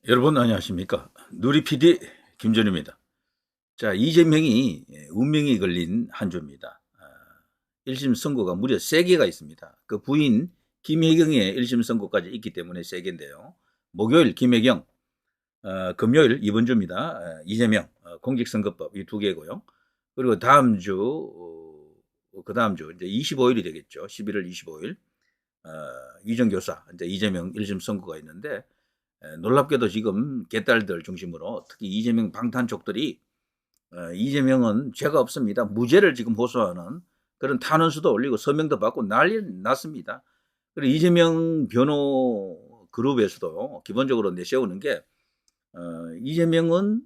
여러분 안녕하십니까? 누리 PD 김전입니다. 자, 이재명이 운명이 걸린 한 주입니다. 1심 선고가 무려 3개가 있습니다. 그 부인 김혜경의 1심 선고까지 있기 때문에 3개인데요. 목요일 김혜경, 금요일 이번 주입니다. 이재명, 공직선거법 이 2개고요. 그리고 다음 주, 그 다음 주 이제 25일이 되겠죠. 11월 25일 위정교사 이제 이재명 1심 선고가 있는데 놀랍게도 지금 개딸들 중심으로 특히 이재명 방탄족들이 이재명은 죄가 없습니다. 무죄를 지금 호소하는 그런 탄원서도 올리고 서명도 받고 난리 났습니다. 그리고 이재명 변호 그룹에서도 기본적으로 내세우는 게 이재명은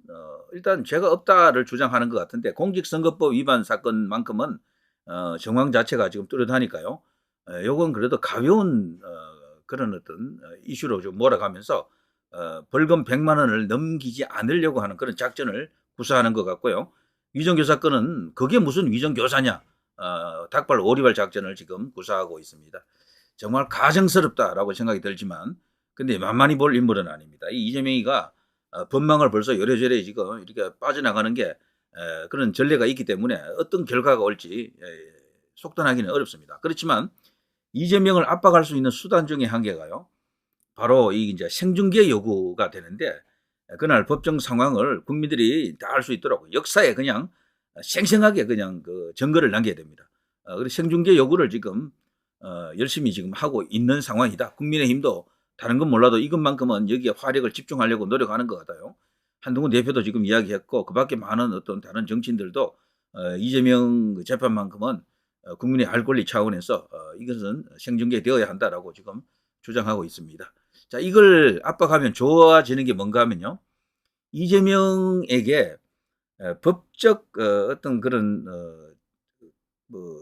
일단 죄가 없다를 주장하는 것 같은데 공직선거법 위반 사건만큼은 정황 자체가 지금 뚜렷하니까요. 요건 그래도 가벼운 그런 어떤 이슈로 좀 몰아가면서 벌금 100만 원을 넘기지 않으려고 하는 그런 작전을 구사하는 것 같고요. 위정교사 건은 그게 무슨 위정교사냐. 닭발 오리발 작전을 지금 구사하고 있습니다. 정말 가정스럽다라고 생각이 들지만 근데 만만히 볼 인물은 아닙니다. 이 이재명이가 법망을 벌써 요래저래 지금 이렇게 빠져나가는 게 그런 전례가 있기 때문에 어떤 결과가 올지 속단하기는 어렵습니다. 그렇지만 이재명을 압박할 수 있는 수단 중에 한 개가요. 바로 이 이제 생중계 요구가 되는데 그날 법정 상황을 국민들이 다 알 수 있도록 역사에 그냥 생생하게 그냥 그 증거를 남겨야 됩니다. 그리고 생중계 요구를 지금 열심히 지금 하고 있는 상황이다. 국민의힘도 다른 건 몰라도 이것만큼은 여기에 화력을 집중하려고 노력하는 것 같아요. 한동훈 대표도 지금 이야기했고 그 밖에 많은 어떤 다른 정치인들도 이재명 재판만큼은 국민의 알 권리 차원에서 이것은 생중계되어야 한다라고 지금 주장하고 있습니다. 자, 이걸 압박하면 좋아지는 게 뭔가 하면요. 이재명에게 법적 어떤 그런 뭐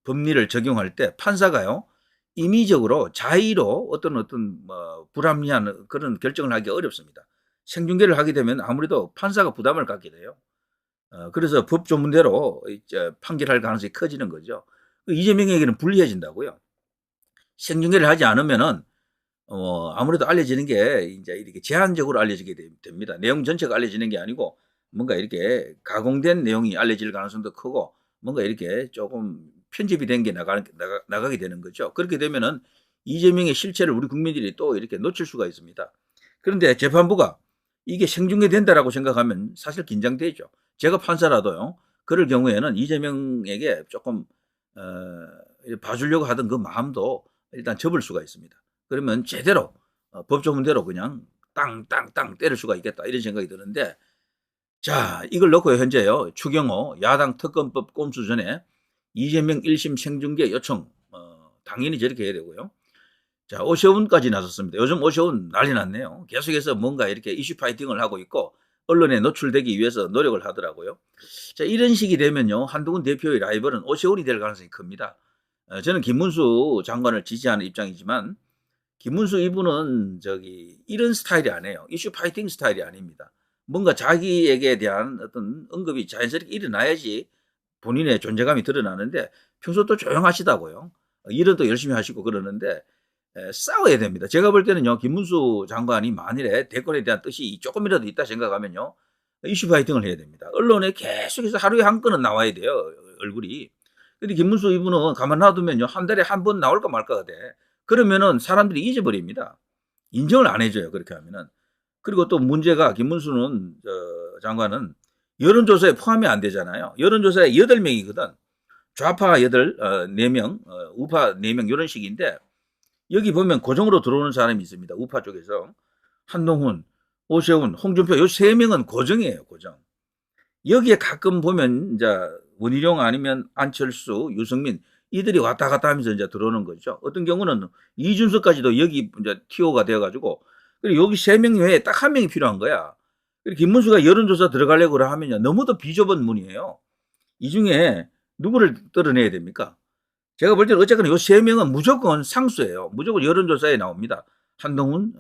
법리를 적용할 때 판사가요. 임의적으로 자의로 어떤 불합리한 그런 결정을 하기 어렵습니다. 생중계를 하게 되면 아무래도 판사가 부담을 갖게 돼요. 그래서 법 조문대로 판결할 가능성이 커지는 거죠. 이재명에게는 불리해진다고요. 생중계를 하지 않으면은 아무래도 알려지는 게 이제 이렇게 제한적으로 알려지게 됩니다. 내용 전체가 알려지는 게 아니고 뭔가 이렇게 가공된 내용이 알려질 가능성도 크고 뭔가 이렇게 조금 편집이 된 게 나가게 되는 거죠. 그렇게 되면은 이재명의 실체를 우리 국민들이 또 이렇게 놓칠 수가 있습니다. 그런데 재판부가 이게 생중계된다라고 생각하면 사실 긴장되죠. 제가 판사라도요. 그럴 경우에는 이재명에게 조금 봐주려고 하던 그 마음도 일단 접을 수가 있습니다. 그러면 제대로 법조문대로 그냥 땅땅땅 때릴 수가 있겠다 이런 생각이 드는데 자 이걸 놓고 현재요 추경호 야당 특검법 꼼수 전에 이재명 1심 생중계 요청 당연히 저렇게 해야 되고요. 자 오세훈까지 나섰습니다. 요즘 오세훈 난리 났네요. 계속해서 뭔가 이렇게 이슈 파이팅을 하고 있고 언론에 노출되기 위해서 노력을 하더라고요. 자 이런 식이 되면요 한동훈 대표의 라이벌은 오세훈이 될 가능성이 큽니다. 저는 김문수 장관을 지지하는 입장이지만 김문수 이분은 이런 스타일이 아니에요. 이슈 파이팅 스타일이 아닙니다. 뭔가 자기에게 대한 어떤 언급이 자연스럽게 일어나야지 본인의 존재감이 드러나는데 평소 또 조용하시다고요. 일은 또 열심히 하시고 그러는데 싸워야 됩니다. 제가 볼 때는요. 김문수 장관이 만일에 대권에 대한 뜻이 조금이라도 있다 생각하면요. 이슈 파이팅을 해야 됩니다. 언론에 계속해서 하루에 한 건은 나와야 돼요. 얼굴이. 근데 김문수 이분은 가만 놔두면요. 한 달에 한 번 나올까 말까가 돼. 그러면은 사람들이 잊어버립니다. 인정을 안 해줘요. 그렇게 하면은. 그리고 또 문제가 김문수는 장관은 여론조사에 포함이 안 되잖아요. 여론조사에 8명이거든. 좌파 4명, 우파 4명 이런 식인데 여기 보면 고정으로 들어오는 사람이 있습니다. 우파 쪽에서. 한동훈, 오세훈, 홍준표 요 3명은 고정이에요. 고정. 여기에 가끔 보면 이제 원희룡 아니면 안철수, 유승민 이들이 왔다 갔다 하면서 이제 들어오는 거죠. 어떤 경우는 이준석까지도 여기 이제 티오가 되어가지고 그리고 여기 3명 외에 딱 1명이 필요한 거야. 그리고 김문수가 여론조사 들어가려고 하면요 너무도 비좁은 문이에요. 이 중에 누구를 떨어내야 됩니까? 제가 볼 때는 어쨌거나 이 3명은 무조건 상수예요. 무조건 여론조사에 나옵니다. 한동훈,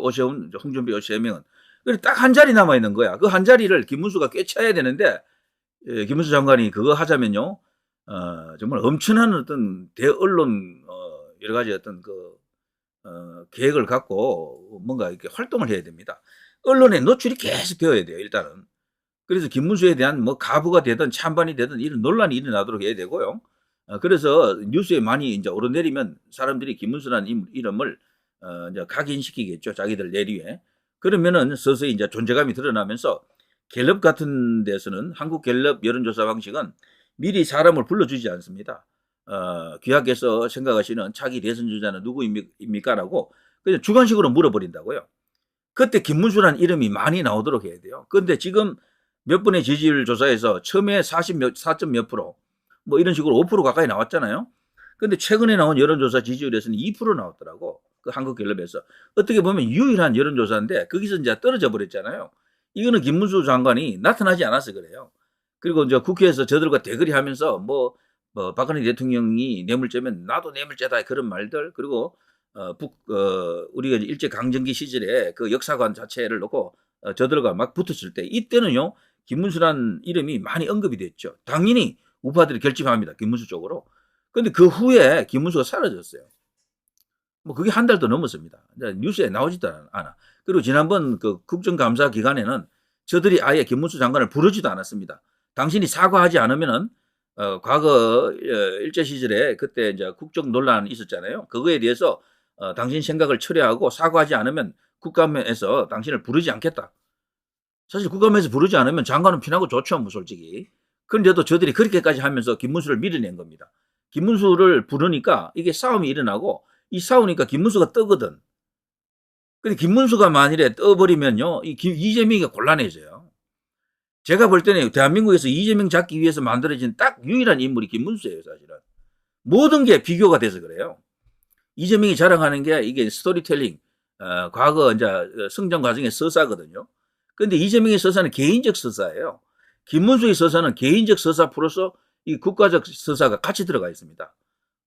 오세훈, 홍준표 이 3명은. 그리고 딱 한 자리 남아 있는 거야. 그 한 자리를 김문수가 꿰차야 되는데 김문수 장관이 그거 하자면요, 정말 엄청난 어떤 대언론 여러 가지 어떤 계획을 갖고 뭔가 이렇게 활동을 해야 됩니다. 언론에 노출이 계속 되어야 돼요, 일단은. 그래서 김문수에 대한 뭐 가부가 되든 찬반이 되든 이런 논란이 일어나도록 해야 되고요. 그래서 뉴스에 많이 이제 오르내리면 사람들이 김문수라는 이름을 이제 각인시키겠죠, 자기들 내리에. 그러면은 서서히 이제 존재감이 드러나면서 갤럽 같은 데서는 한국 갤럽 여론조사 방식은 미리 사람을 불러주지 않습니다. 귀하께서 생각하시는 차기 대선 주자는 누구입니까라고 그냥 주관식으로 물어버린다고요. 그때 김문수라는 이름이 많이 나오도록 해야 돼요. 그런데 지금 몇 번의 지지율 조사에서 처음에 4점 몇 프로, 뭐 이런 식으로 5% 가까이 나왔잖아요. 근데 최근에 나온 여론조사 지지율에서는 2% 나왔더라고. 그 한국갤럽에서. 어떻게 보면 유일한 여론조사인데 거기서 이제 떨어져 버렸잖아요. 이거는 김문수 장관이 나타나지 않아서 그래요. 그리고 이제 국회에서 저들과 대거리 하면서 박근혜 대통령이 뇌물죄면 나도 뇌물죄다 그런 말들, 그리고 우리가 일제 강점기 시절에 그 역사관 자체를 놓고 저들과 막 붙었을 때 이때는요 김문수란 이름이 많이 언급이 됐죠. 당연히 우파들이 결집합니다, 김문수 쪽으로. 근데 그 후에 김문수가 사라졌어요. 뭐 그게 한 달도 넘었습니다. 뉴스에 나오지도 않아. 그리고 지난번 그 국정감사 기간에는 저들이 아예 김문수 장관을 부르지도 않았습니다. 당신이 사과하지 않으면은 과거 일제 시절에 그때 이제 국정 논란이 있었잖아요. 그거에 대해서 당신 생각을 철회하고 사과하지 않으면 국감에서 당신을 부르지 않겠다. 사실 국감에서 부르지 않으면 장관은 피나고 좋죠, 뭐 솔직히. 그런데도 저들이 그렇게까지 하면서 김문수를 밀어낸 겁니다. 김문수를 부르니까 이게 싸움이 일어나고, 이 싸우니까 김문수가 뜨거든. 근데 김문수가 만일에 떠버리면요, 이재명이 곤란해져요. 제가 볼 때는 대한민국에서 이재명 잡기 위해서 만들어진 딱 유일한 인물이 김문수예요, 사실은. 모든 게 비교가 돼서 그래요. 이재명이 자랑하는 게 이게 스토리텔링, 과거 이제 성장 과정의 서사거든요. 근데 이재명의 서사는 개인적 서사예요. 김문수의 서사는 개인적 서사 플러스 이 국가적 서사가 같이 들어가 있습니다.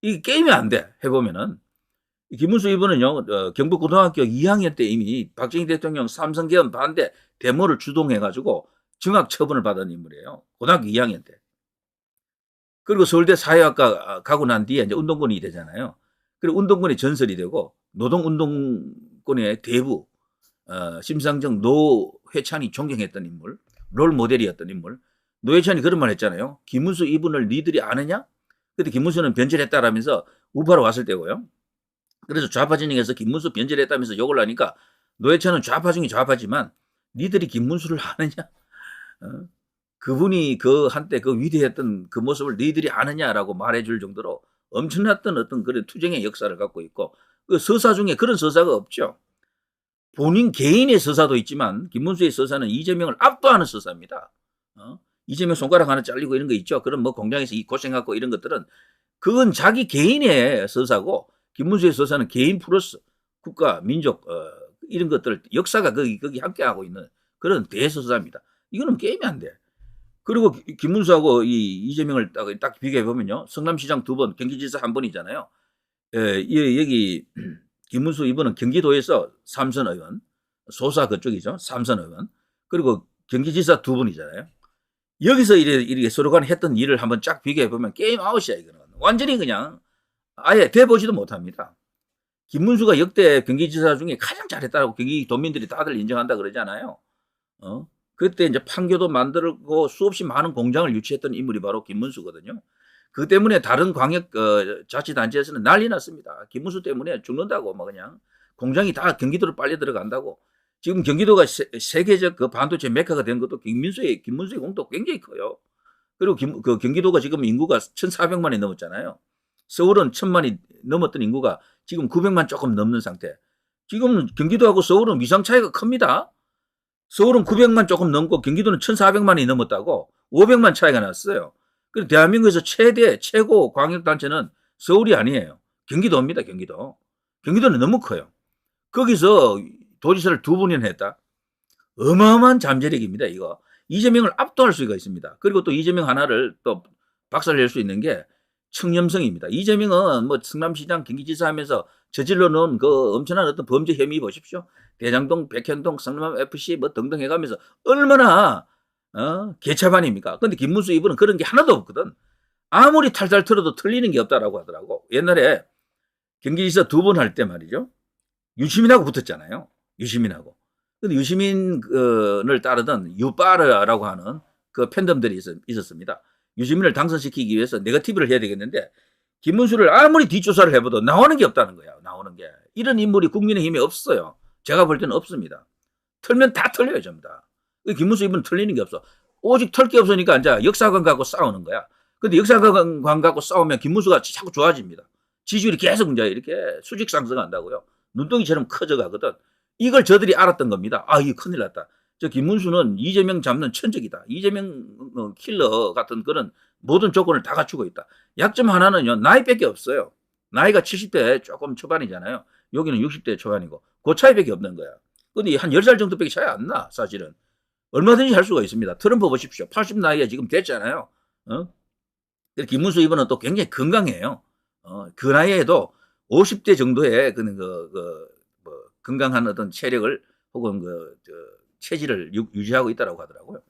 이게 게임이 안 돼, 해보면은. 김문수 이분은요, 경북고등학교 2학년 때 이미 박정희 대통령 삼성개헌 반대 데모를 주동해가지고 정학 처분을 받은 인물이에요. 고등학교 2학년 때. 그리고 서울대 사회학과 가고 난 뒤에 이제 운동권이 되잖아요. 그리고 운동권이 전설이 되고 노동운동권의 대부, 심상정, 노회찬이 존경했던 인물, 롤 모델이었던 인물. 노회찬이 그런 말 했잖아요. 김문수 이분을 니들이 아느냐? 그때 김문수는 변절했다라면서 우파로 왔을 때고요. 그래서 좌파 진영에서 김문수 변절했다면서 욕을 하니까 노회찬은 좌파 중에 좌파지만 니들이 김문수를 아느냐? 그분이 그 한때 그 위대했던 그 모습을 니들이 아느냐라고 말해줄 정도로 엄청났던 어떤 그런 투쟁의 역사를 갖고 있고, 그 서사 중에 그런 서사가 없죠. 본인 개인의 서사도 있지만 김문수의 서사는 이재명을 압도하는 서사입니다. 이재명 손가락 하나 잘리고 이런 거 있죠. 그런 뭐 공장에서 고생하고 이런 것들은 그건 자기 개인의 서사고, 김문수의 서사는 개인 플러스 국가, 민족, 이런 것들, 역사가 거기 함께하고 있는 그런 대서사입니다. 이거는 게임이 안 돼. 그리고 김문수하고 이재명을 딱 비교해보면요. 성남시장 2번, 경기지사 1번이잖아요. 여기 김문수 이번은 경기도에서 3선 의원, 소사 그쪽이죠. 3선 의원. 그리고 경기지사 2번이잖아요. 여기서 이렇게 서로 간에 했던 일을 한번 쫙 비교해보면 게임 아웃이야, 이거는. 완전히 그냥 아예 돼보지도 못합니다. 김문수가 역대 경기지사 중에 가장 잘했다고 경기도민들이 다들 인정한다 그러잖아요. 그때 이제 판교도 만들고 수없이 많은 공장을 유치했던 인물이 바로 김문수거든요. 그 때문에 다른 광역 자치단체에서는 난리 났습니다. 김문수 때문에 죽는다고, 뭐 그냥 공장이 다 경기도로 빨려 들어간다고. 지금 경기도가 세계적 그 반도체 메카가 된 것도 김문수의 공도 굉장히 커요. 그리고 그 경기도가 지금 인구가 1,400만이 넘었잖아요. 서울은 1,000만이 넘었던 인구가 지금 900만 조금 넘는 상태. 지금 경기도하고 서울은 위상 차이가 큽니다. 서울은 900만 조금 넘고 경기도는 1,400만이 넘었다고 500만 차이가 났어요. 그리고 대한민국에서 최고 광역단체는 서울이 아니에요. 경기도입니다, 경기도. 경기도는 너무 커요. 거기서 도지사를 2번이나 했다. 어마어마한 잠재력입니다, 이거. 이재명을 압도할 수가 있습니다. 그리고 또 이재명 하나를 또 박살낼 수 있는 게 청렴성입니다. 이재명은 뭐 성남시장, 경기지사 하면서 저질러 놓은 그 엄청난 어떤 범죄 혐의 보십시오. 대장동, 백현동, 성남FC 뭐 등등 해가면서 얼마나 개차반입니까? 근데 김문수 이분은 그런 게 하나도 없거든. 아무리 탈탈 털어도 틀리는 게 없다라고 하더라고. 옛날에 경기지사 2번 할 때 말이죠. 유시민하고 붙었잖아요. 유시민하고. 근데 유시민을 따르던 유빠르라고 하는 그 팬덤들이 있었습니다. 유시민을 당선시키기 위해서 네거티브를 해야 되겠는데 김문수를 아무리 뒷조사를 해봐도 나오는 게 없다는 거야. 나오는 게. 이런 인물이 국민의힘에 없어요. 제가 볼 때는 없습니다. 털면 다 털려요. 전부 다. 김문수 이분은 털리는 게 없어. 오직 털 게 없으니까 이제 역사관 갖고 싸우는 거야. 근데 역사관 갖고 싸우면 김문수가 자꾸 좋아집니다. 지지율이 계속 이제 이렇게 수직 상승한다고요. 눈덩이처럼 커져가거든. 이걸 저들이 알았던 겁니다. 아, 이거 큰일 났다. 저 김문수는 이재명 잡는 천적이다. 이재명 킬러 같은 그런 모든 조건을 다 갖추고 있다. 약점 하나는요. 나이밖에 없어요. 나이가 70대 조금 초반이잖아요. 여기는 60대 초반이고 그 차이밖에 없는 거야. 근데 한 10살 정도밖에 차이 안 나. 사실은. 얼마든지 할 수가 있습니다. 트럼프 보십시오. 80 나이에 지금 됐잖아요. 김문수 이번은 또 굉장히 건강해요. 그 나이에도 50대 정도의 뭐 건강한 어떤 체력을 혹은 체질을 유지하고 있다고 하더라고요.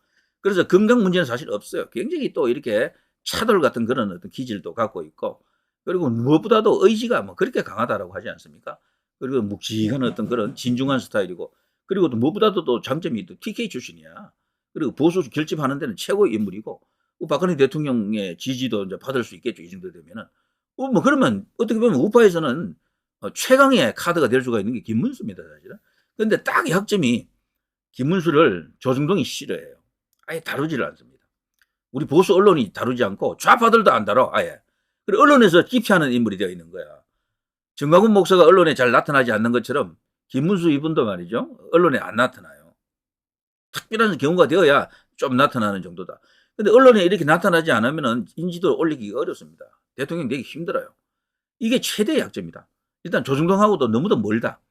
그래서 건강 문제는 사실 없어요. 굉장히 또 이렇게 차돌 같은 그런 어떤 기질도 갖고 있고, 그리고 무엇보다도 의지가 뭐 그렇게 강하다라고 하지 않습니까? 그리고 묵직한 어떤 그런 진중한 스타일이고, 그리고 또 무엇보다도 또 장점이 또 TK 출신이야. 그리고 보수 결집하는 데는 최고의 인물이고, 박근혜 대통령의 지지도 이제 받을 수 있겠죠. 이 정도 되면은. 뭐 그러면 어떻게 보면 우파에서는 최강의 카드가 될 수가 있는 게 김문수입니다, 사실은. 근데 딱 약점이 김문수를 조중동이 싫어해요. 아예 다루지를 않습니다. 우리 보수 언론이 다루지 않고 좌파들도 안 다뤄, 아예. 그리고 언론에서 기피하는 인물이 되어 있는 거야. 정광훈 목사가 언론에 잘 나타나지 않는 것처럼 김문수 이분도 말이죠. 언론에 안 나타나요. 특별한 경우가 되어야 좀 나타나는 정도다. 근데 언론에 이렇게 나타나지 않으면 인지도를 올리기가 어렵습니다. 대통령 되기 힘들어요. 이게 최대의 약점이다. 일단 조중동하고도 너무도 멀다.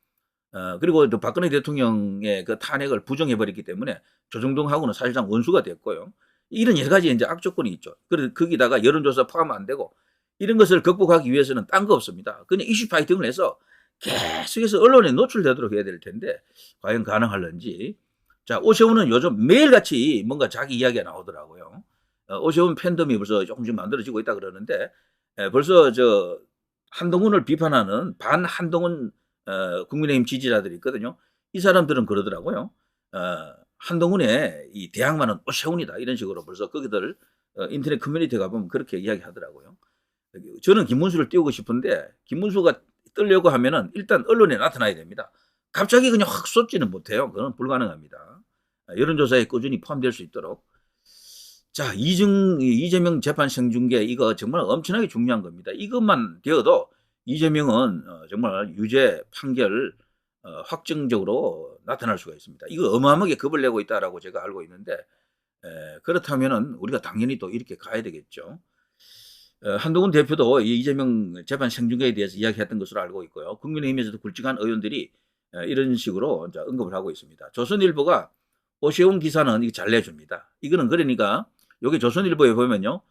그리고 또 박근혜 대통령의 그 탄핵을 부정해버렸기 때문에 조중동하고는 사실상 원수가 됐고요. 이런 여러 가지 이제 악조건이 있죠. 그래서 거기다가 여론조사 포함 안 되고 이런 것을 극복하기 위해서는 딴 거 없습니다. 그냥 이슈 파이팅을 해서 계속해서 언론에 노출되도록 해야 될 텐데 과연 가능할런지. 자, 오세훈은 요즘 매일같이 뭔가 자기 이야기가 나오더라고요. 오세훈 팬덤이 벌써 조금씩 만들어지고 있다 그러는데 벌써 한동훈을 비판하는 반 한동훈 국민의힘 지지자들이 있거든요. 이 사람들은 그러더라고요. 한동훈의 이 대항마는 오세훈이다. 이런 식으로 벌써 거기들 인터넷 커뮤니티에 가보면 그렇게 이야기하더라고요. 저는 김문수를 띄우고 싶은데 김문수가 뜨려고 하면은 일단 언론에 나타나야 됩니다. 갑자기 그냥 확 쏟지는 못해요. 그건 불가능합니다. 여론조사에 꾸준히 포함될 수 있도록. 자, 이재명 재판 생중계 이거 정말 엄청나게 중요한 겁니다. 이것만 되어도 이재명은 정말 유죄 판결 확정적으로 나타날 수가 있습니다. 이거 어마어마하게 겁을 내고 있다라고 제가 알고 있는데 그렇다면은 우리가 당연히 또 이렇게 가야 되겠죠. 한동훈 대표도 이재명 재판 생중계에 대해서 이야기했던 것으로 알고 있고요. 국민의힘에서도 굵직한 의원들이 이런 식으로 이제 언급을 하고 있습니다. 조선일보가 오세훈 기사는 이거 잘 내줍니다. 이거는 그러니까 여기 조선일보에 보면요.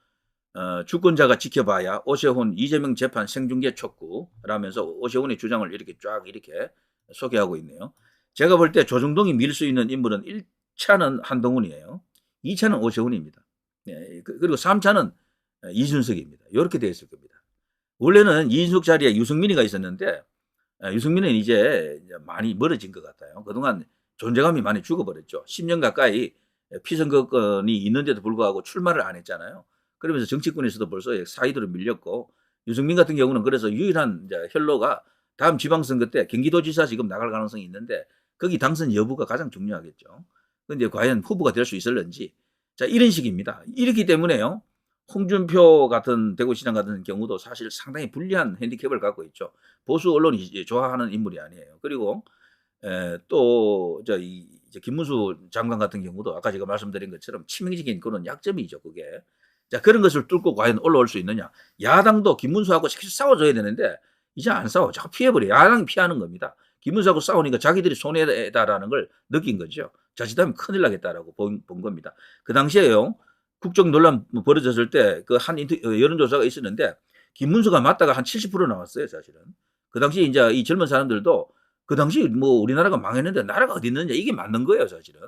주권자가 지켜봐야 오세훈 이재명 재판 생중계 촉구라면서 오세훈의 주장을 이렇게 쫙 이렇게 소개하고 있네요. 제가 볼 때 조중동이 밀 수 있는 인물은 1차는 한동훈이에요. 2차는 오세훈입니다. 네, 그리고 3차는 이준석입니다. 이렇게 되어 있을 겁니다. 원래는 이준석 자리에 유승민이가 있었는데 유승민은 이제 많이 멀어진 것 같아요. 그동안 존재감이 많이 죽어버렸죠. 10년 가까이 피선거권이 있는데도 불구하고 출마를 안 했잖아요. 그러면서 정치권에서도 벌써 사이드로 밀렸고 유승민 같은 경우는 그래서 유일한 이제 혈로가 다음 지방선거 때 경기도지사 지금 나갈 가능성이 있는데 거기 당선 여부가 가장 중요하겠죠. 그런데 과연 후보가 될 수 있을런지. 자, 이런 식입니다. 이렇기 때문에요. 홍준표 같은 대구시장 같은 경우도 사실 상당히 불리한 핸디캡을 갖고 있죠. 보수 언론이 좋아하는 인물이 아니에요. 그리고 또 이제 김문수 장관 같은 경우도 아까 제가 말씀드린 것처럼 치명적인 그런 약점이죠. 그게. 자, 그런 것을 뚫고 과연 올라올 수 있느냐. 야당도 김문수하고 계속 싸워줘야 되는데 이제 안 싸워. 자꾸 피해버려. 야당이 피하는 겁니다. 김문수하고 싸우니까 자기들이 손해다라는 걸 느낀 거죠. 자칫하면 큰일 나겠다라고 본 겁니다. 그 당시에요. 국정 논란 벌어졌을 때 그 한 여론조사가 있었는데 김문수가 맞다가 한 70% 나왔어요. 사실은. 그 당시 이제 이 젊은 사람들도 그 당시 뭐 우리나라가 망했는데 나라가 어디 있느냐 이게 맞는 거예요. 사실은.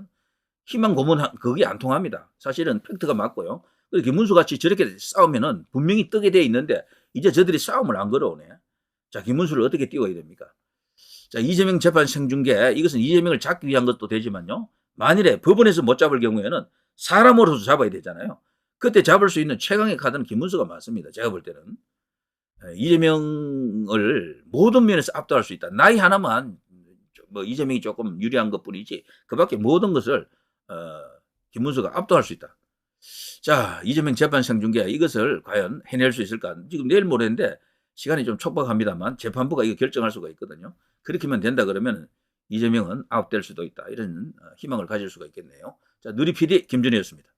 희망 고문 그게 안 통합니다. 사실은 팩트가 맞고요. 김문수 같이 저렇게 싸우면은 분명히 뜨게 돼 있는데 이제 저들이 싸움을 안 걸어오네. 자, 김문수를 어떻게 띄워야 됩니까? 자, 이재명 재판 생중계, 이것은 이재명을 잡기 위한 것도 되지만요. 만일에 법원에서 못 잡을 경우에는 사람으로서 잡아야 되잖아요. 그때 잡을 수 있는 최강의 카드는 김문수가 맞습니다. 제가 볼 때는. 이재명을 모든 면에서 압도할 수 있다. 나이 하나만 뭐 이재명이 조금 유리한 것뿐이지 그밖에 모든 것을 김문수가 압도할 수 있다. 자, 이재명 재판 생중계 이것을 과연 해낼 수 있을까? 지금 내일 모레인데 시간이 좀 촉박합니다만 재판부가 이거 결정할 수가 있거든요. 그렇게만 된다 그러면 이재명은 아웃될 수도 있다. 이런 희망을 가질 수가 있겠네요. 자, 누리 PD 김준희였습니다.